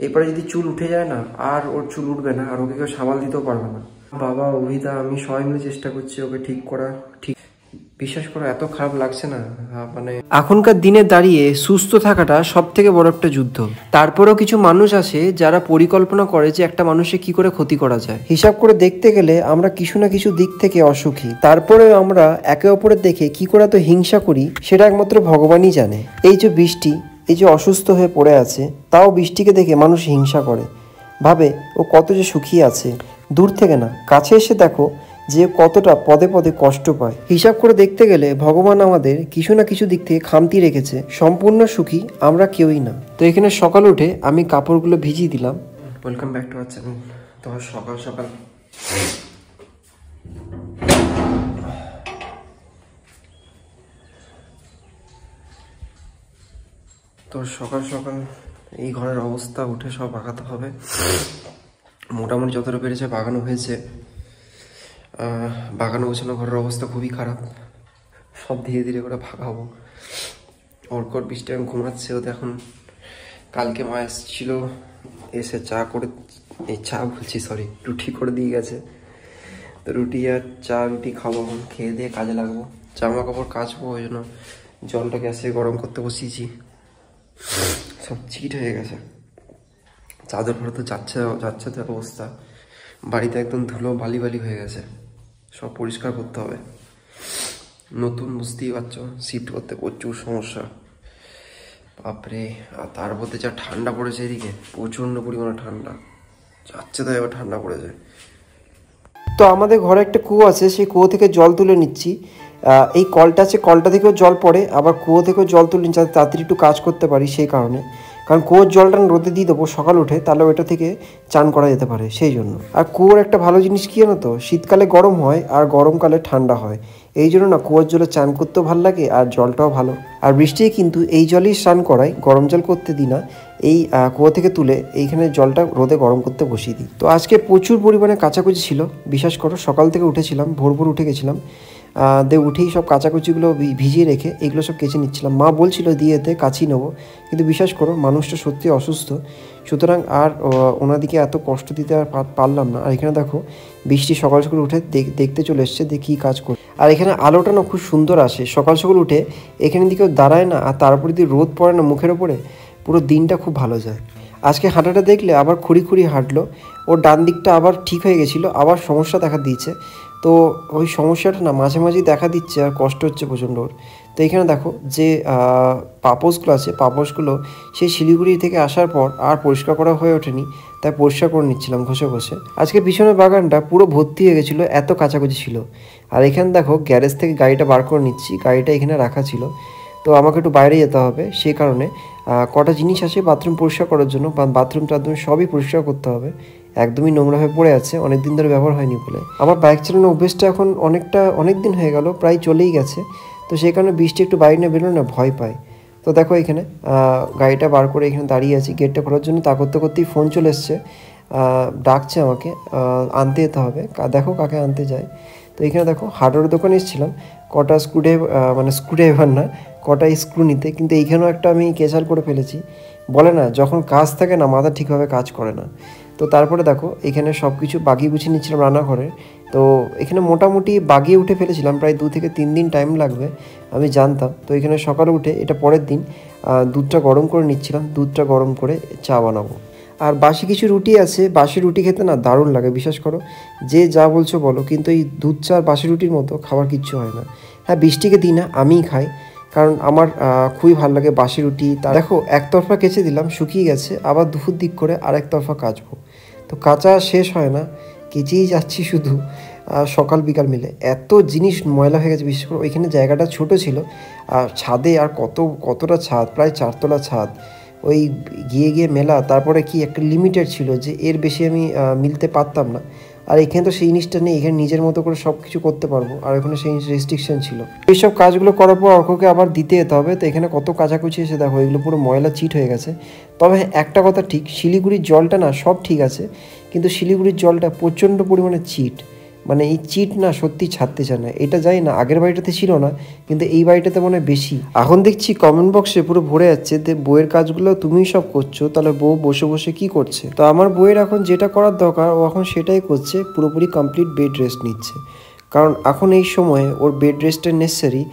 এরপরে যদি চুল উঠে যায় না, আর ওর চুল উঠবে না, আর ওকে কেউ সামাল দিতেও পারবে না। বাবা, অভিতা, আমি সবাই মিলে চেষ্টা করছি ওকে ঠিক করা। ঠিক, বিশ্বাস করো এত খারাপ লাগছে না, মানে এখনকার দিনে দাঁড়িয়ে সুস্থ থাকাটা সব থেকে বড় একটা যুদ্ধ। তারপরেও কিছু মানুষ আছে যারা পরিকল্পনা করে যে একটা মানুষের কি করে ক্ষতি করা যায়। হিসাব করে দেখতে গেলে আমরা কিছু না কিছু দিক থেকে অসুখী, তারপরেও আমরা একে অপরের দেখে কি করে তো হিংসা করি সেটা একমাত্র ভগবানই জানে। এই যে বৃষ্টি, এই যে অসুস্থ হয়ে পড়ে আছে, তাও বৃষ্টিকে দেখে মানুষ হিংসা করে, ভাবে ও কত যে সুখী আছে। দূর থেকে না, কাছে এসে দেখো যে কতটা পদে পদে কষ্ট পায়। হিসাব করে দেখতে গেলে ভগবান আমাদের কিছু না কিছু দিক থেকে খামতি রেখেছে, সম্পূর্ণ সুখী আমরা কেউই না। তো এখানে সকাল উঠে আমি কাপড়গুলো ভিজিয়ে দিলাম। Welcome back to our channel. তো সকাল সকাল এই ঘরের অবস্থা, উঠে সব বাগাতে হবে। মোটামুটি যতটা পেরেছে বাগানো হয়েছে। বাগানো গোছানো ঘরের অবস্থা খুবই খারাপ, সব ধীরে ধীরে করে ভাগাবো। ওর বৃষ্টি এখন ঘুমাচ্ছে। ও এখন কালকে মা এসেছিল, এসে চা করে, এই চা বলছি সরি, রুটি করে দিয়ে গেছে। তো রুটি আর চা, রুটি খাবো, এখন খেয়ে দিয়ে কাজে লাগবো। জামা কাপড় কাচবো, ওই জন্য জলটা গ্যাসে গরম করতে বসিয়েছি। সব চিট হয়ে গেছে, চাদর ফাদর তো যাচ্ছে তো অবস্থা। বাড়িতে একদম ধুলো বালি বালি হয়ে গেছে, সব পরিষ্কার করতে হবে। নতুন, বুঝতেই পারছো, শিফট করতে প্রচুর সমস্যা, বাপরে। আর তার মধ্যে যা ঠান্ডা পড়েছে এদিকে, প্রচণ্ড পরিমাণে ঠান্ডা, যাচ্ছে তো এবার ঠান্ডা পড়েছে। তো আমাদের ঘরে একটা কুয়ো আছে, সেই কুয়ো থেকে জল তুলে নিচ্ছি। এই কলটা আছে, কলটা থেকেও জল পড়ে, আবার কুয়ো থেকেও জল তুলে নিচ্ছি যাতে তাড়াতাড়ি একটু কাজ করতে পারি সেই কারণে। কারণ কুয়োর জলটা রোদে দিয়ে দেবো সকাল উঠে, তাহলে ওটা থেকে চান করা যেতে পারে সেই জন্য। আর কুয়োর একটা ভালো জিনিস কী জানো তো, শীতকালে গরম হয় আর গরমকালে ঠান্ডা হয়, এই জন্য না কুয়োর জলে চান করতেও ভালো লাগে আর জলটাও ভালো। আর বৃষ্টি কিন্তু এই জলেই স্নান করাই, গরম জল করতে দিই না। এই কুয়ো থেকে তুলে এইখানে জলটা রোদে গরম করতে বসিয়ে দিই। তো আজকে প্রচুর পরিমাণে কাচাকুচি ছিল, বিশ্বাস করো। সকাল থেকে উঠেছিলাম, ভোর ভোর উঠে গেছিলাম, উঠেই সব কাচাকুচিগুলো ভিজিয়ে রেখে এগুলো সব কেচে নিচ্ছিলাম। মা বলছিল দিয়েতে কাচিয়ে নেবো, কিন্তু বিশ্বাস করো মানুষটা সত্যি অসুস্থ, সুতরাং আর ওনাদিকে এত কষ্ট দিতে আর পারলাম না। আর এখানে দেখো বৃষ্টি সকাল সকাল উঠে দেখতে চলে এসছে যে কী কাজ করে। আর এখানে আলোটা না খুব সুন্দর আসে সকাল সকাল উঠে, এখানে দিকেও দাঁড়ায় না, আর তারপরে যদি রোদ পড়ে না মুখের ওপরে, পুরো দিনটা খুব ভালো যায়। আজকে হাঁটাটা দেখলে আবার খুঁড়ি হাঁটলো, ওর ডান দিকটা আবার ঠিক হয়ে গেছিলো, আবার সমস্যা দেখা দিয়েছে। তো ওই সমস্যাটা না মাঝে মাঝেই দেখা দিচ্ছে, আর কষ্ট হচ্ছে প্রচণ্ড ওর। তো এখানে দেখো যে পাপোশগুলো আছে, পাপোশগুলো সেই শিলিগুড়ি থেকে আসার পর আর পরিষ্কার করা হয়ে ওঠেনি, তাই পরিষ্কার করে নিচ্ছিলাম ঘষে ঘষে। আজকে পিছনের বাগানটা পুরো ভর্তি হয়ে গেছিলো, এত কাচাকুচি ছিল। আর এখানে দেখো গ্যারেজ থেকে গাড়িটা বার করে নিচ্ছি, গাড়িটা এখানে রাখা ছিল, তো আমাকে একটু বাইরে যেতে হবে, সেই কারণে কটা জিনিস আছে বাথরুম পরিষ্কার করার জন্য, বাথরুম টাথরুম সবই পরিষ্কার করতে হবে। একদমই নোংরা হয়ে পড়ে আছে, অনেক দিন ধরে ব্যবহার হয়নি বলে। আমার বাইক চালানোর অভ্যেসটা এখন অনেক দিন হয়ে গেল, প্রায় চলেই গেছে। তো সেই কারণে বৃষ্টি একটু বাইরে না বেরোলে না ভয় পায়। তো দেখো এখানে গাড়িটা বার করে এখানে দাঁড়িয়ে আছি গেটটা খোলার জন্য, তা করতে করতেই ফোন চলে এসছে, ডাকছে আমাকে, আনতে যেতে হবে। দেখো কাকে আনতে যায়। তো এখানে দেখো হার্ডওয়্যার দোকানে এসেছিলাম কটা স্ক্রুড্রাইভার না, কটা স্ক্রু নিতে, কিন্তু এইখানেও একটা আমি কেচাল করে ফেলেছি। বলে না যখন কাজ থাকে না মাথা ঠিকভাবে কাজ করে না। তো তারপরে দেখো এখানে সব কিছু বাগিয়ে গুছিয়ে নিচ্ছিলাম রান্নাঘরে। তো এখানে মোটামুটি বাগিয়ে উঠে ফেলেছিলাম, প্রায় 2 থেকে 3 দিন টাইম লাগবে আমি জানতাম। তো এখানে সকালে উঠে, এটা পরের দিন, দুধটা গরম করে নিচ্ছিলাম, দুধটা গরম করে চা বানাবো। আর বাসি কিছু রুটি আছে, বাসি রুটি খেতে না দারুণ লাগে, বিশ্বাস করো। যে যা বলছো বলো, কিন্তু এই দুধ চা আর বাসি রুটির মতো খাবার কিচ্ছু হয় না। হ্যাঁ, বৃষ্টিকে দিই না, আমিই খাই, কারণ আমার খুবই ভালো লাগে বাসি রুটি। দেখো একতরফা কেচে দিলাম, শুকিয়ে গেছে, আবার দুপুর দিক করে আরেক তরফা কাচবো। তো কাঁচা শেষ হয় না, কেচেই যাচ্ছি শুধু সকাল বিকাল মিলে। এত জিনিস ময়লা হয়ে গেছে, বিশেষ করে ওইখানে জায়গাটা ছোট ছিল, আর ছাদে আর কতটা ছাদ, প্রায় 4 তলা ছাদ, ওই গিয়ে মেলা। তারপরে কি একটা লিমিটেড ছিল যে এর বেশি আমি মিলতে পারতাম না। আর এখানে তো সেই জিনিসটা নেই, এখানে নিজের মতো করে সব কিছু করতে পারবো, আর এখানে সেই রেস্ট্রিকশন ছিল। এইসব কাজগুলো করার পর অর্ককে আবার দিতে যেতে হবে। তো এখানে কত কাচাকুচি এসে দেখো, এগুলো পুরো ময়লা চিট হয়ে গেছে। তবে একটা কথা ঠিক, শিলিগুড়ির জলটা না সব ঠিক আছে, কিন্তু শিলিগুড়ির জলটা প্রচণ্ড পরিমাণে চিট, মানে এই চিট না সত্যি ছাড়তে চায় না। এটা যাই না, আগের বাড়িটাতে ছিল না, কিন্তু এই বাড়িটাতে মনে হয় বেশি। এখন দেখছি কমেন্ট বক্সে পুরো ভরে যাচ্ছে যে বউয়ের কাজগুলো তুমিই সব করছো, তাহলে বউ বসে বসে কি করছে? তো আমার বউয়ের এখন যেটা করার দরকার ও এখন সেটাই করছে, পুরোপুরি কমপ্লিট বেড রেস্ট নিচ্ছে। কারণ এখন এই সময়ে ওর বেড রেস্টের নেসেসারি,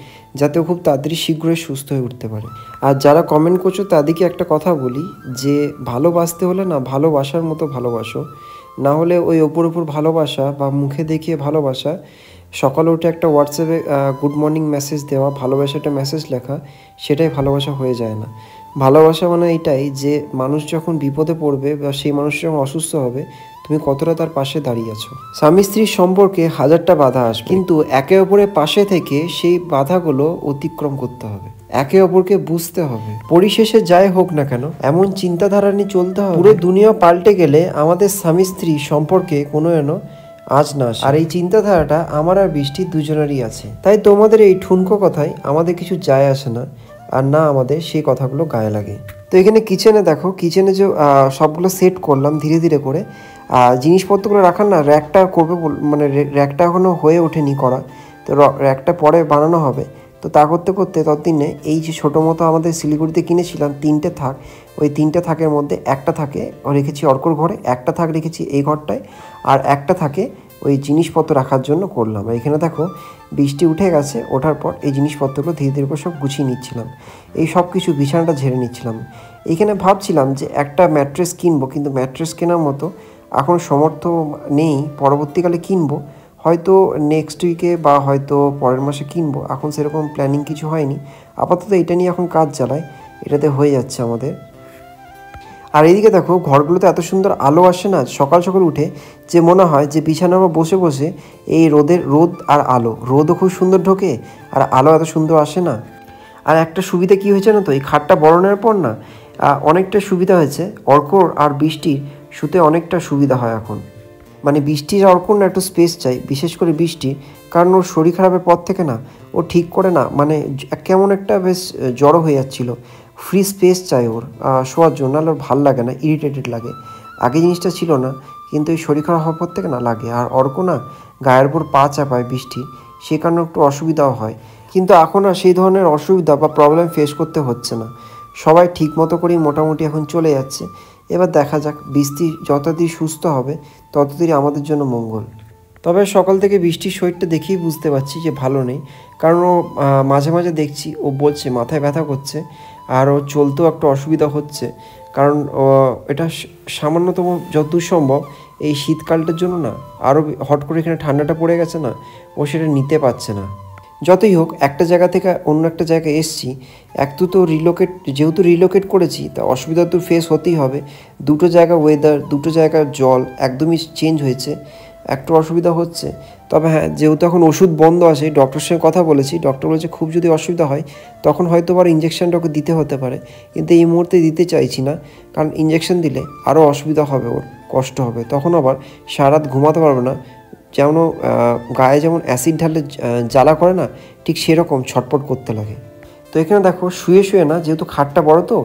যাতে ও খুব তাড়াতাড়ি শীঘ্রই সুস্থ হয়ে উঠতে পারে। আর যারা কমেন্ট করছো তাদেরকে একটা কথা বলি যে ভালোবাসতে হলে না ভালোবাসার মতো ভালোবাসো, না হলে ওই ওপর ভালোবাসা বা মুখে দেখিয়ে ভালোবাসা, সকালে উঠে একটা হোয়াটসঅ্যাপে গুড মর্নিং মেসেজ দেওয়া, ভালোবাসা একটা মেসেজ লেখা, সেটাই ভালোবাসা হয়ে যায় না। ভালোবাসা মানে এটাই যে মানুষ যখন বিপদে পড়বে বা সেই মানুষ যখন অসুস্থ হবে, তুমি কতটা তার পাশে দাঁড়িয়ে আছো। স্বামী স্ত্রীর সম্পর্কে হাজারটা বাধা আসবে, কিন্তু একে অপরের পাশে থেকে সেই বাধাগুলো অতিক্রম করতে হবে, একে অপরকে বুঝতে হবে। পরিশেষে যাই হোক না কেন, এমন চিন্তাধারা নিয়ে চলতে হবে পুরো দুনিয়া পাল্টে গেলে আমাদের স্বামী স্ত্রী সম্পর্কে কোনো আজ না। আর এই চিন্তাধারাটা আমার আর বৃষ্টির দুজনেরই আছে। তাই তোমাদের এই ঠুনকো কথায় আমাদের কিছু যায় আসে না, আর না আমাদের সেই কথাগুলো গায়ে লাগে। তো এখানে কিচেনে দেখো, কিচেনে যে সবগুলো সেট করলাম ধীরে ধীরে করে। জিনিসপত্রগুলো রাখার না র্যাকটা করবে, মানে র্যাকটা এখনও হয়ে ওঠেনি করা, তো র্যাকটা পরে বানানো হবে। তো তা করতে করতে ততদিনে এই যে ছোটো মতো আমাদের শিলিগুড়িতে কিনেছিলাম 3টে থাক, ওই 3টে থাকের মধ্যে একটা থাকে রেখেছি অর্কর ঘরে, একটা থাক রেখেছি এই ঘরটায়, আর একটা থাকে ওই জিনিসপত্র রাখার জন্য করলাম। এখানে দেখো বৃষ্টি উঠে গেছে, ওঠার পর এই জিনিসপত্রগুলো ধীরে ধীরে করে সব গুছিয়ে নিচ্ছিলাম, এই সব কিছু বিছানাটা ঝেড়ে নিচ্ছিলাম। এইখানে ভাবছিলাম যে একটা ম্যাট্রেস কিনবো, কিন্তু ম্যাট্রেস কেনার মতো এখন সমর্থ নেই, পরবর্তীকালে কিনবো, হয়তো নেক্সট উইকে বা হয়তো পরের মাসে কিনবো। এখন সেরকম প্ল্যানিং কিছু হয়নি, আপাতত এটা নিয়ে এখন কাজ চালাই, এটাতে হয়ে যাচ্ছে আমাদের। আর এইদিকে দেখো ঘরগুলোতে এত সুন্দর আলো আসে না সকাল সকাল উঠে, যে মনে হয় যে বিছানার উপর বসে বসে এই রোদ আর আলো, রোদও খুব সুন্দর ঢোকে আর আলো এত সুন্দর আসে না। আর একটা সুবিধা কি হয়েছে না, তো এই খাটটা বড় নেওয়ার পর না অনেকটা সুবিধা হয়েছে, অর্কর আর বৃষ্টির শুতে অনেকটা সুবিধা হয় এখন। মানে বৃষ্টির অর্কর না একটু স্পেস চাই, বিশেষ করে বৃষ্টি, কারণ ওর শরীর খারাপের পর থেকে না ও ঠিক করে না, মানে কেমন একটা বেশ জড়ো হয়ে যাচ্ছিল। ফ্রি স্পেস চাই ওর শোয়ার জন্য, নাহলে ওর ভাল লাগে না, ইরিটেটেড লাগে। আগে জিনিসটা ছিল না, কিন্তু এই শরীর খারাপ হওয়ার পর থেকে না লাগে। আর অর্ক না গায়ের উপর পা চাপায় বৃষ্টি, সে কারণে একটু অসুবিধাও হয়, কিন্তু এখন আর সেই ধরনের অসুবিধা বা প্রবলেম ফেস করতে হচ্ছে না। সবাই ঠিক মতো করেই মোটামুটি এখন চলে যাচ্ছে। এবার দেখা যাক, বৃষ্টি যতদিন সুস্থ হবে ততদিন আমাদের জন্য মঙ্গল। তবে সকাল থেকে বৃষ্টির শরীরটা দেখেই বুঝতে পারছি যে ভালো নেই, কারণ ও মাঝে মাঝে দেখছি ও বলছে মাথায় ব্যথা করছে, আর ও চলতেও একটু অসুবিধা হচ্ছে, কারণ এটা সামান্যতম যতদূর সম্ভব এই শীতকালটার জন্য না আরও হট করে এখানে ঠান্ডাটা পড়ে গেছে না, ও সেটা নিতে পারছে না। যতই হোক একটা জায়গা থেকে অন্য একটা জায়গায় এসছি, যেহেতু রিলোকেট করেছি, তা অসুবিধা তো ফেস হতেই হবে। দুটো জায়গা ওয়েদার, দুটো জায়গার জল একদমই চেঞ্জ হয়েছে, একটু অসুবিধা হচ্ছে। তবে হ্যাঁ, যেহেতু এখন ওষুধ বন্ধ আছে, ডক্টরের সঙ্গে কথা বলেছি, ডক্টর বলেছে খুব যদি অসুবিধা হয় তখন হয়তো আবার ইঞ্জেকশনটা ওকে দিতে হতে পারে, কিন্তু এই মুহূর্তে দিতে চাইছি না, কারণ ইঞ্জেকশন দিলে আরও অসুবিধা হবে, ওর কষ্ট হবে, তখন আবার সারা রাত ঘুমাতে পারবে না। যেমন গায়ে যেমন অ্যাসিড ঢাললে জ্বালা করে না, ঠিক সেরকম ছটপট করতে লাগে। তো এখানে দেখো শুয়ে শুয়ে না, যেহেতু খাটটা বড় তো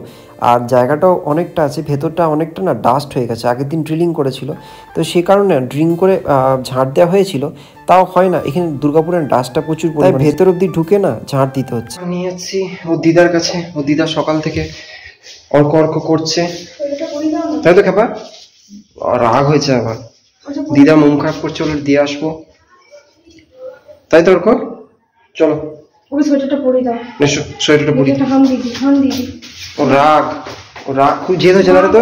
আর জায়গাটাও অনেকটা আছে, ভেতরটা অনেকটা না ডাস্ট হয়ে গেছে, আগের দিন ড্রিলিং করেছিল, তো সে কারণে ড্রিলিং করে ঝাড় দেওয়া হয়েছিল, তাও হয় না, এখানে দুর্গাপুরের ডাস্টটা প্রচুর পরিমাণে, ভেতর অব্দি ঢুকে না ঝাড় দিতে হচ্ছে। নিয়ে যাচ্ছি ও দিদার কাছে, ও দিদা সকাল থেকে অর্ক করছে, তাই তো খেপা রাগ হয়েছে আবার, দিদা মন খারাপ করছে, ওর দিয়ে আসবো, তাই তো অর্ক, চলো সোয়েটারটা পরে দাও, সোয়েটারটা পরে ও রাগ খুব জেদ হয়েছে না রে তো,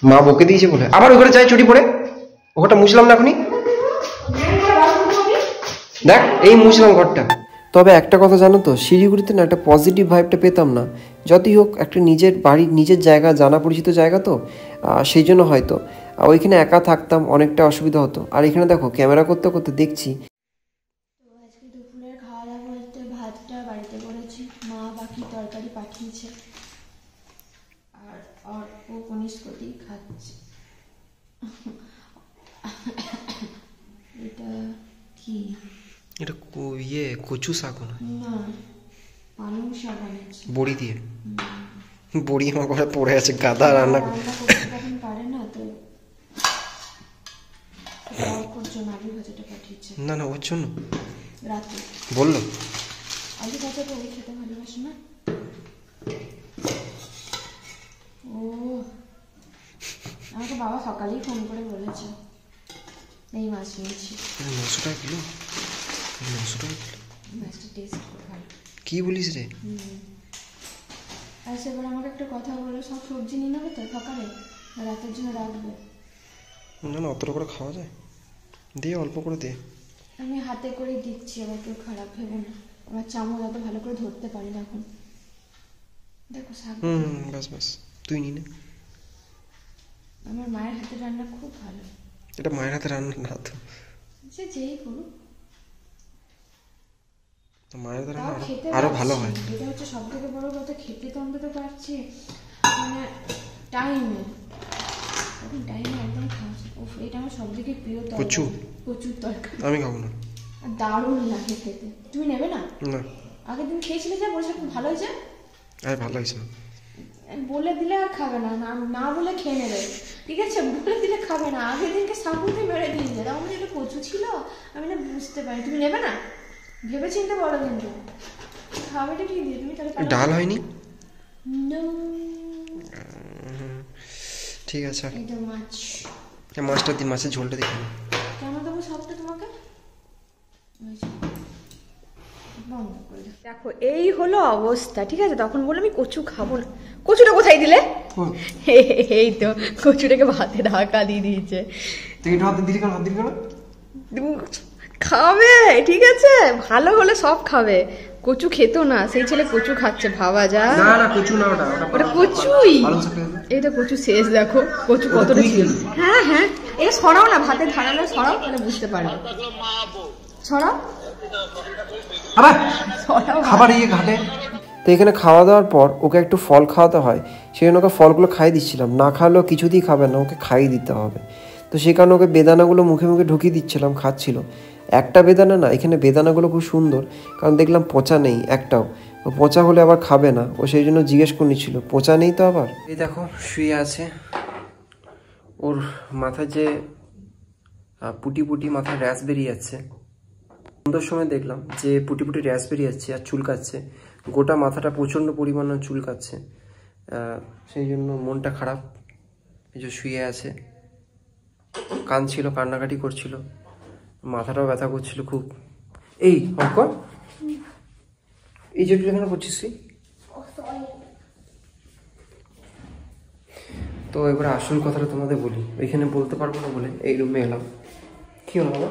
মা বকে দিয়েছে বলে আবার ওখানে যাই চুটি পরে, ওটা মুছলাম না এখনই, দেখ এই মুছলাম ঘরটা। তবে একটা কথা জানো তো, শিলিগুড়িতে না একটা পজিটিভ ভাইবটা পেতাম না, যতই হোক একটা নিজের বাড়ি, নিজের জায়গা, জানা পরিচিত জায়গা তো, সেই জন্য হয়তো ওইখানে একা থাকতাম, অনেকটা অসুবিধা হতো। আর এখানে দেখো ক্যামেরা করতে করতে দেখছি আজকে দুপুরের খাওয়া দাওয়া বলতে ভাতটা বাড়িতে করেছি, মা বাকি তরকারি পাঠিয়েছে, আর অল্প কনিষ্কটি খাচ্ছে। এটা কি? এটা কচু শাক না, পালং শাক আনছে বড়ি দিয়ে, বড়ি আমার ঘরে পড়ে আছে, গাদা রান্না পারে না তো না না, ওর জন্য রাতে বললো। আলু ভাজা তো ওই খেতে ভালোবাসে না। ও আমাকে বাবা সকালেই ফোন করে বলেছে এই মাছ নিয়েছি। 900 টাকা কিলো? 900 টাকা কিলো? মাছটা টেস্ট করে ভালো। কি বলিস রে? আর সেবার আমাকে একটা কথা বলে, সব সবজি নিয়ে নেবে তো সকালে, রাতের জন্য রাখবে? না না, অতটা করে খাওয়া যায়, দিয়ে অল্প করে দে। আমি হাতে করে দিচ্ছি, আবার কেউ খারাপ ভেবো না। আমার চামচ অত ভালো করে ধরতে পারি না এখন। দেখো শাক। বাস বাস, তুই নিয়ে নে। আমার মায়ের হাতে রান্না খুব ভালো। এটা মায়ের হাতে রান্না না তো, সে যেই করুক, মায়ের হাতে রান্না আরো ভালো হয়। এটা হচ্ছে সব থেকে বড় কথা, খেতে তো অন্তত পারছি মানে টাইমে। এখন টাইমে একদম খাচ্ছি। এটা আমার সব থেকে প্রিয় তরকারি। কচুর তরকারি আমি খাবো না। দারুণ লাগে খেতে। তুমি নেবে না? না, আগের দিন খেয়েছিলে যা, বলছে খুব ভালো হয়েছে। আরে ভালো হয়েছে না, বলে দিলে আর খাবে না, না বলে খেয়ে নেবে, ঠিক আছে? বলে দিলে খাবে না। আগের দিনকে সাবুতে মেরে দিয়েছে, তার মধ্যে এটা কচু ছিল, আমি না বুঝতে পারি। তুমি নেবে না? ভেবে চিন্তে বলো কিন্তু। খাবারটা কি দিয়ে তুমি তাহলে? ডাল হয়নি? নো, ঠিক আছে। এটা মাছ। মাছটা দি, মাছের ঝোলটা দেখি। কেন দেবো সবটা তোমাকে? বন্ধ করে দেখো, এই হলো অবস্থা, ঠিক আছে? তখন বললো আমি কচু খাবো না। কচুটা কোথায় দিলে? এই তো কচুটাকে ভাতে ঢাকা দিয়ে দিয়েছে। খাবে, ঠিক আছে? ভালো হলে সব খাবে। কচু খেতো না, সেই ছেলে কচু খাচ্ছে, ভাবা যায়? না না, কচু না, ওটা কচুই। এই তো কচু শেষ, দেখো কচু কতটা ছিল। হ্যাঁ হ্যাঁ, এটা সরাও না, ভাতে ধারালে সরাও, তাহলে বুঝতে পারবে। সরাও, খাবার ইয়ে ঘাটে। তো এখানে খাওয়া দাওয়ার পর ওকে একটু ফল খাওয়াতে হয়, সেই জন্য ওকে ফলগুলো খাইয়ে দিচ্ছিলাম। না খাওয়ালেও কিছুতেই খাবে না, ওকে খাইয়ে দিতে হবে। তো সেই কারণে ওকে বেদানাগুলো মুখে মুখে ঢুকিয়ে দিচ্ছিলাম, খাচ্ছিল। একটা বেদানা না, এখানে বেদানাগুলো খুব সুন্দর, কারণ দেখলাম পচা নেই একটাও। ও পচা হলে আবার খাবে না, ও সেই জন্য জিজ্ঞেস করে নিচ্ছিল পচা নেই তো আবার। এই দেখো শুয়ে আছে, ওর মাথায় যে পুটি পুটি মাথায় র্যাশ বেরিয়ে যাচ্ছে। সন্ধ্যার সময় দেখলাম যে পুটি পুটি র্যাশ বেরিয়ে যাচ্ছে আর চুলকাচ্ছে, গোটা মাথাটা প্রচণ্ড পরিমাণে চুলকাচ্ছে। সেই জন্য মনটা খারাপ। এই যে শুয়ে আছে, কাঁদছিল, কান্নাকাটি করছিল, মাথাটাও ব্যথা করছিল খুব। এই অঙ্ক, এই যেটা এখানে করছিস তুই? তো এবার আসল কথাটা তোমাদের বলি, ওইখানে বলতে পারবো না বলে এই রুমে এলাম। কি হলো বাবা?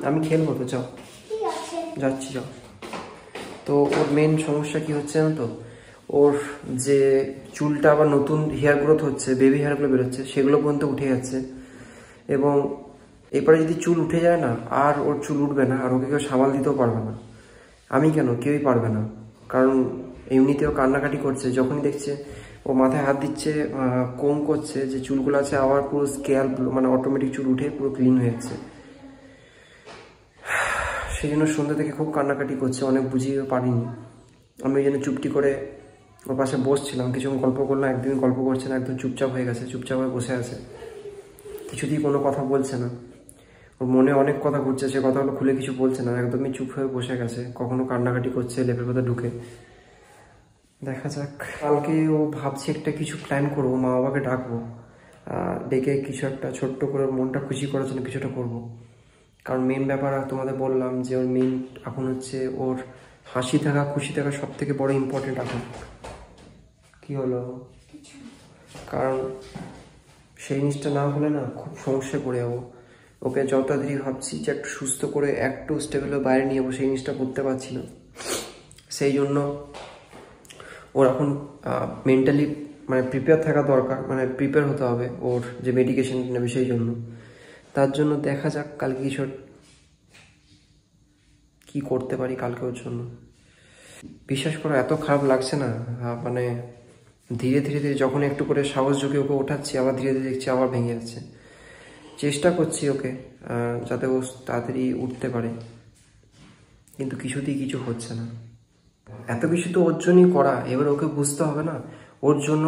আমি খেলবো তো, যাও। যাচ্ছি, যাও। তো ওর মেন সমস্যা কি হচ্ছে না তো, ওর যে চুলটা আবার নতুন হেয়ার গ্রোথ হচ্ছে, বেবি হেয়ারগুলো বেরোচ্ছে, সেগুলো পর্যন্ত উঠে যাচ্ছে। এবং এরপরে যদি চুল উঠে যায় না, আর ওর চুল উঠবে না, আর ওকে কেউ সামাল দিতেও পারবে না। আমি কেন, কেউই পারবে না। কারণ এমনিতেও কান্নাকাটি করছে, যখনই দেখছে ও মাথায় হাত দিচ্ছে, কম করছে, যে চুলগুলো আছে আবার পুরো স্ক্যাল্প মানে অটোমেটিক চুল উঠে পুরো ক্লিন হয়ে যাচ্ছে। সেই জন্য সন্ধ্যা থেকে খুব কান্নাকাটি করছে, অনেক বুঝিয়ে পারিনি। আমি ওই জন্য চুপটি করে ওর পাশে বসছিলাম, কিছুক্ষণ গল্প করলাম। একদিন গল্প করছে না, একদম চুপচাপ হয়ে গেছে, চুপচাপ হয়ে বসে আছে, কিছুতেই কোনো কথা বলছে না। ওর মনে অনেক কথা ঘুরছে, সে কথাগুলো খুলে কিছু বলছে না, একদমই চুপ হয়ে বসে গেছে। কখনো কান্নাকাটি করছে লেপের মধ্যে ঢুকে। দেখা যাক, কালকে ও ভাবছে একটা কিছু প্ল্যান করবো, মা বাবাকে ডাকবো, ডেকে কিছু একটা ছোট্ট করে মনটা খুশি করার জন্য কিছুটা করবো। কারণ মেন ব্যাপার তোমাদের বললাম যে ওর মেন এখন হচ্ছে ওর হাসি থাকা, খুশি থাকা সব থেকে বড় ইম্পর্টেন্ট এখন। কি হলো? কারণ সেই জিনিসটা না হলে না খুব সমস্যায় পড়ে যাবো। ওকে যত তাড়াতাড়ি ভাবছি যে একটু সুস্থ করে একটু স্টেবলের বাইরে নিয়ে যাবো, সেই জিনিসটা করতে পারছি না। সেই জন্য ওর এখন মেন্টালি মানে প্রিপেয়ার থাকা দরকার, মানে প্রিপেয়ার হতে হবে ওর যে মেডিকেশন নেবে সেই জন্য। তার জন্য দেখা যাক কালকে কিছু কি করতে পারি কালকে ওর জন্য। বিশ্বাস করো এত খারাপ লাগছে না, মানে ধীরে ধীরে ধীরে যখন একটু করে সাহস যোগে ওকে ওঠাচ্ছি, আবার ধীরে ধীরে দেখছি আবার ভেঙে যাচ্ছে। চেষ্টা করছি ওকে যাতে ও তাড়াতাড়ি উঠতে পারে, কিন্তু কিছুতেই কিছু হচ্ছে না। এত কিছু তো ওর জন্যই করা, এবার ওকে বুঝতে হবে না। ওর জন্য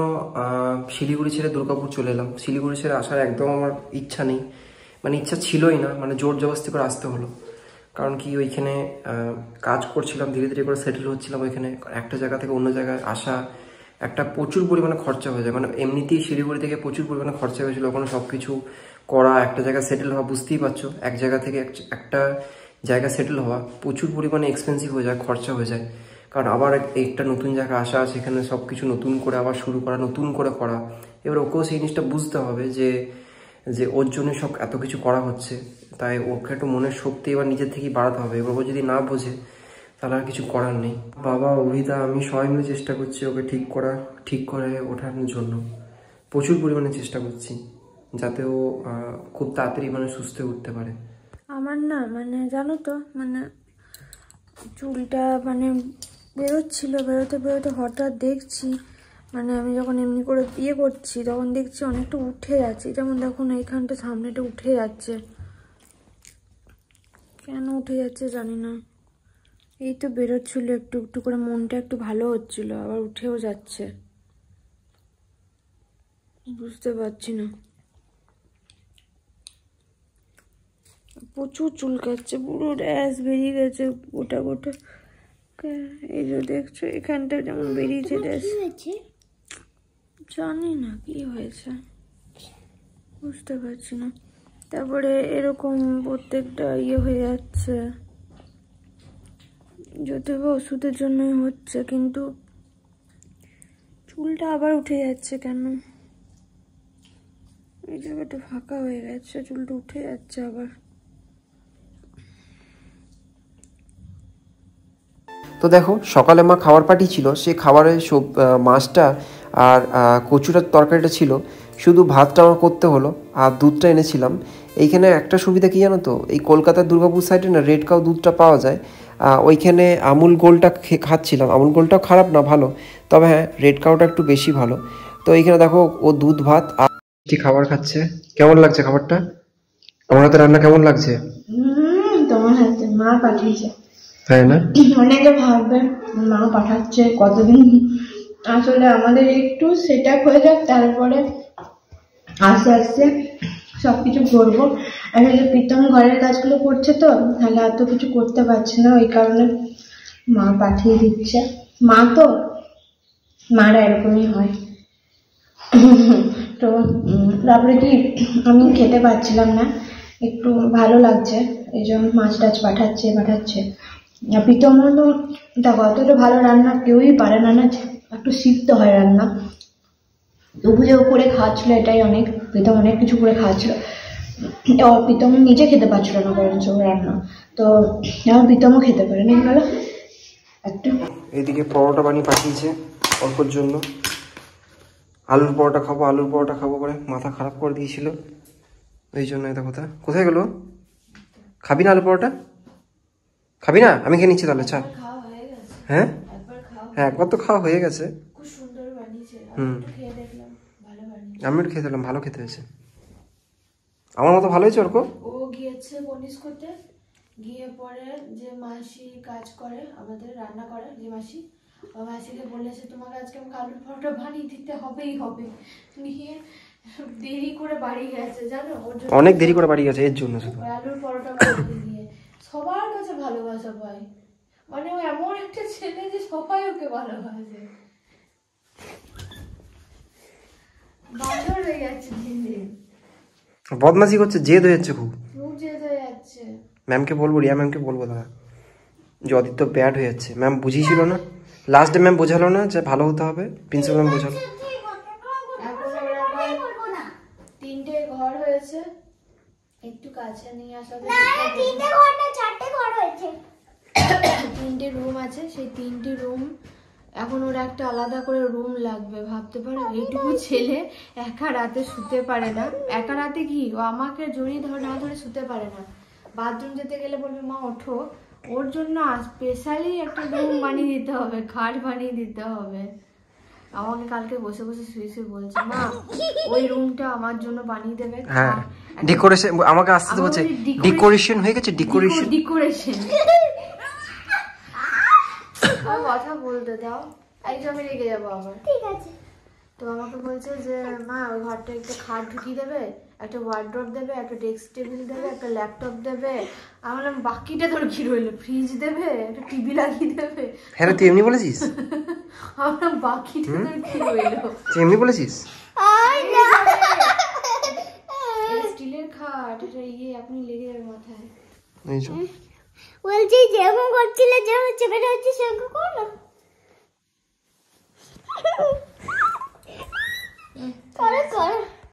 শিলিগুড়ি ছেড়ে দুর্গাপুর চলে এলাম। শিলিগুড়ি ছেড়ে আসার একদম আমার ইচ্ছা নেই, মানে ইচ্ছা ছিলই না, মানে জোর জবরদস্তি করে আসতে হলো। কারণ কি ওইখানে কাজ করছিলাম, ধীরে ধীরে করে সেটেল হচ্ছিলাম ওইখানে। একটা জায়গা থেকে অন্য জায়গায় আসা একটা প্রচুর পরিমাণে খরচা হয়ে যায়, মানে এমনিতেই শিলিগুড়ি থেকে প্রচুর পরিমাণে খরচা হয়েছিল ওখানে সব কিছু করা, একটা জায়গায় সেটেল হওয়া, বুঝতেই পারছো এক জায়গা থেকে একটা জায়গা সেটেল হওয়া প্রচুর পরিমাণে এক্সপেন্সিভ হয়ে যায়, খরচা হয়ে যায়। কারণ আবার একটা নতুন জায়গা আসা, সেখানে সব কিছু নতুন করে আবার শুরু করা, নতুন করে করা। এবার ওকেও সেই জিনিসটা বুঝতে হবে যে ওর জন্য সব এত কিছু করা হচ্ছে, তাই ওকে একটু মনের শক্তি এবার নিজের থেকেই বাড়াতে হবে। এবার ও যদি না বোঝে তাহলে আর কিছু করার নেই। বাবা, অভিদা, আমি সবাই মিলে চেষ্টা করছি ওকে ঠিক করে ওঠানোর জন্য। প্রচুর পরিমাণে চেষ্টা করছি যাতে ও খুব তাড়াতাড়ি মানে সুস্থ হয়ে উঠতে পারে। আমার না মানে জানো তো মানে চুলটা মানে বেরোতে হঠাৎ দেখছি, মানে আমি যখন এমনি করে করছি তখন দেখছি অনেকটা উঠে যাচ্ছে। যেমন দেখুন এইখানটা সামনেটা উঠে যাচ্ছে, কেন উঠে যাচ্ছে জানি না। এই তো বেরোচ্ছিল একটু একটু করে, মনটা একটু ভালো হচ্ছিল, আবার উঠেও যাচ্ছে, বুঝতে পারছি না। প্রচুর চুলকাচ্ছে, পুরো র্যাশ বেরিয়ে গেছে গোটা গোটা। এই যে দেখছো এখানটা যেমন বেরিয়েছে র্যাশ, জানি না কি হয়েছে, বুঝতে পারছি না। তারপরে এরকম প্রত্যেকটা হয়ে যাচ্ছে, যদিও ওষুধের জন্যই হচ্ছে, কিন্তু চুলটা আবার উঠে যাচ্ছে কেন? এই জায়গাটা ফাঁকা হয়ে গেছে, চুলটা উঠে যাচ্ছে আবার। তো দেখো, সকালে মা খাবার পাঠিয়েছিল, সে খাবারে সব মাছটা আর কচুটার তরকারিটা ছিল, শুধু ভাতটা আমার করতে হলো, আর দুধটা এনেছিলাম। এইখানে একটা সুবিধা কি জানো তো, এই কলকাতার দুর্গাপুর সাইডে না রেড কাউ দুধটা পাওয়া যায়। ওইখানে আমুল গোল্ডটা খাচ্ছিলাম, আমুল গোল্ডটাও খারাপ না, ভালো, তবে হ্যাঁ রেড কাউটা একটু বেশি ভালো। তো এইখানে দেখো ও দুধ ভাত আর খাবার খাচ্ছে। কেমন লাগছে খাবারটা? আমার হাতে রান্না কেমন লাগছে? তোমার হাতে মা পাঠিয়েছে, তাই না? অনেকে ভাববে মা পাঠাচ্ছে কতদিন, আসলে আমাদের একটু সেট আপ হয়ে যাক, তারপরে আস্তে আস্তে সবকিছু করবো। আসলে প্রীতম ঘরের কাজগুলো করছে তো, তাহলে এত কিছু করতে পারছে না, ওই কারণে মা পাঠিয়ে দিচ্ছে। মারা এরকমই হয়। তো তারপরে কি আমি খেতে পারছিলাম না, একটু ভালো লাগছে, এই জন্য মাছ টাছ পাঠাচ্ছে। প্রীতম তো দেখো অতটা ভালো রান্না কেউই পারে না, একটু শিখতে হয় রান্না। তবু যে করে খাওয়াচ্ছিল এটাই অনেক, প্রীতম অনেক কিছু করে খাওয়াচ্ছিল। প্রীতম নিজে খেতে পারছিল না বরঞ্চ রান্না, তো আমার প্রীতমও খেতে পারে না। গেল একটা এইদিকে পরোটা বানিয়ে পাঠিয়েছে অল্পর জন্য, আলুর পরোটা খাবো করে মাথা খারাপ করে দিয়েছিল, এই জন্য এটা কোথায় গেল? খাবি না আলু পরোটা? খাবি না? আমি খেয়ে নিচ্ছি তাহলে, চা। হ্যাঁ হ্যাঁ, একবার তো খাওয়া হয়ে গেছে। আমি একটু খেয়ে দিলাম, ভালো খেতে হয়েছে, আমার মতো ভালো হয়েছে। ও গিয়েছে পনিশ করতে, গিয়ে পরে যে মাসি কাজ করে আমাদের রান্না করে, যে মাসি, ও মাসিকে বলেছে তোমাকে আজকে আমাকে আলুর পরোটা বানিয়ে দিতে হবেই হবে। নিয়ে দেরি করে বাড়ি গেছে, জানো, অনেক দেরি করে বাড়ি গেছে এর জন্য শুধু আলুর পরোটা বানিয়ে দিয়ে সবার কাছে ভালোবাসা পায়। মানে ও এমন একটা ছেলে যে সবাই ওকে ভালোবাসে। বাঁদর হয়ে যাচ্ছে দিন দিন, বদমাশি করছে, জেদ হয়ে যাচ্ছে, খুব জেদ হয়ে যাচ্ছে। ম্যামকে বলবো, রিয়া ম্যামকে বলবো দাদা, যে অদিত্য ব্যাড হয়ে যাচ্ছে। ম্যাম বুঝিয়েছিল না লাস্টে, ম্যাম বোঝালো না যে ভালো হতে হবে, প্রিন্সিপাল ম্যাম বোঝালো। তিনটে ঘর হয়েছে, একটু কাছে নিয়ে আসা, তিনটে রুম আছে, সেই তিনটে রুম এখন ওর একটা আলাদা করে রুম লাগবে। ভাবতে পারো এইটুকু ছেলে একা রাতে শুতে পারে না, একা রাতে কি ও আমাকে জড়িয়ে না ধরে শুতে পারে না। বাথরুম যেতে গেলে বলবে মা ওঠো, ওর জন্য স্পেশালি একটা রুম বানিয়ে দিতে হবে, খাট বানিয়ে দিতে হবে। আমাকে কালকে বসে বসে শুয়ে বলছে মা ওই রুমটা আমার জন্য বানিয়ে দেবে। হ্যাঁ, ডেকোরেশন আমাকে আসতে বলছে, ডেকোরেশন হয়ে গেছে, ডেকোরেশন কথা বলতে দাও, একদম রেগে যাবো আবার। ঠিক আছে, তো আমাকে বলছে যে মা ওই ঘরটা একটা খাট ঢুকিয়ে দেবে, একটা ওয়ার্ড্রপ দেবে, একটা ডেস্ক টেবিল দেবে, একটা ল্যাপটপ দেবে। আমি বললাম বাকিটা তোর কি রইলো, ফ্রিজ দেবে, একটা টিভি লাগিয়ে দেবে। হ্যাঁ তুই এমনি বলেছিস? আমরা বাকিটা তোর কি রইলো, এমনি বলেছিস? স্টিলের খাট, এটা আপনি লেগে যাবে মাথায়। বলছি যেমন করছিলে যেমন চেপে হচ্ছে সেরকম করো না।